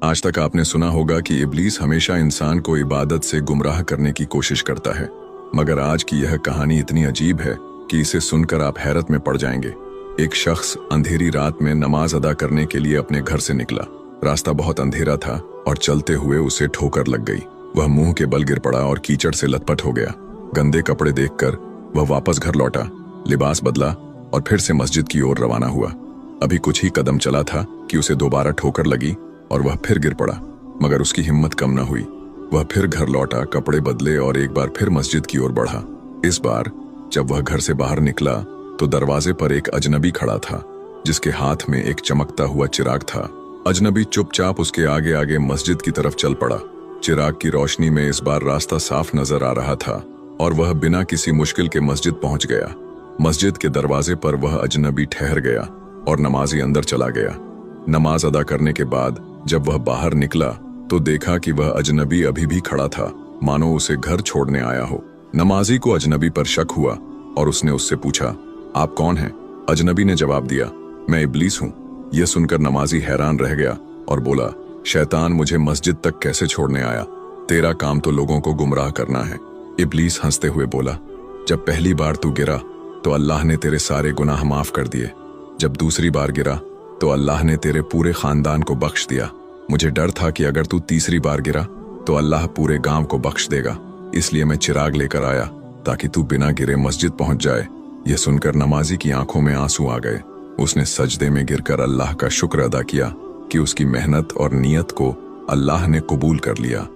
आज तक आपने सुना होगा कि इब्लीस हमेशा इंसान को इबादत से गुमराह करने की कोशिश करता है, मगर आज की यह कहानी इतनी अजीब है कि इसे सुनकर आप हैरत में पड़ जाएंगे। एक शख्स अंधेरी रात में नमाज अदा करने के लिए अपने घर से निकला। रास्ता बहुत अंधेरा था और चलते हुए उसे ठोकर लग गई। वह मुंह के बल गिर पड़ा और कीचड़ से लथपथ हो गया। गंदे कपड़े देखकर वह वापस घर लौटा, लिबास बदला और फिर से मस्जिद की ओर रवाना हुआ। अभी कुछ ही कदम चला था कि उसे दोबारा ठोकर लगी और वह फिर गिर पड़ा, मगर उसकी हिम्मत कम न हुई। वह फिर घर लौटा, कपड़े बदले और एक बार फिर मस्जिद की ओर बढ़ा। इस बार जब वह घर से बाहर निकला तो दरवाजे पर एक अजनबी खड़ा था, जिसके हाथ में एक चमकता हुआ चिराग था। अजनबी चुपचाप उसके आगे आगे मस्जिद की तरफ चल पड़ा। चिराग की रोशनी में इस बार रास्ता साफ नजर आ रहा था और वह बिना किसी मुश्किल के मस्जिद पहुंच गया। मस्जिद के दरवाजे पर वह अजनबी ठहर गया और नमाजी अंदर चला गया। नमाज अदा करने के बाद जब वह बाहर निकला तो देखा कि वह अजनबी अभी भी खड़ा था, मानो उसे घर छोड़ने आया हो। नमाजी को अजनबी पर शक हुआ और उसने उससे पूछा, आप कौन हैं? अजनबी ने जवाब दिया, मैं इब्लीस हूं। यह सुनकर नमाजी हैरान रह गया और बोला, शैतान मुझे मस्जिद तक कैसे छोड़ने आया? तेरा काम तो लोगों को गुमराह करना है। इब्लीस हंसते हुए बोला, जब पहली बार तू गिरा तो अल्लाह ने तेरे सारे गुनाह माफ कर दिए। जब दूसरी बार गिरा तो अल्लाह ने तेरे पूरे खानदान को बख्श दिया। मुझे डर था कि अगर तू तीसरी बार गिरा तो अल्लाह पूरे गांव को बख्श देगा, इसलिए मैं चिराग लेकर आया ताकि तू बिना गिरे मस्जिद पहुंच जाए। यह सुनकर नमाजी की आंखों में आंसू आ गए। उसने सजदे में गिरकर अल्लाह का शुक्र अदा किया कि उसकी मेहनत और नियत को अल्लाह ने कबूल कर लिया।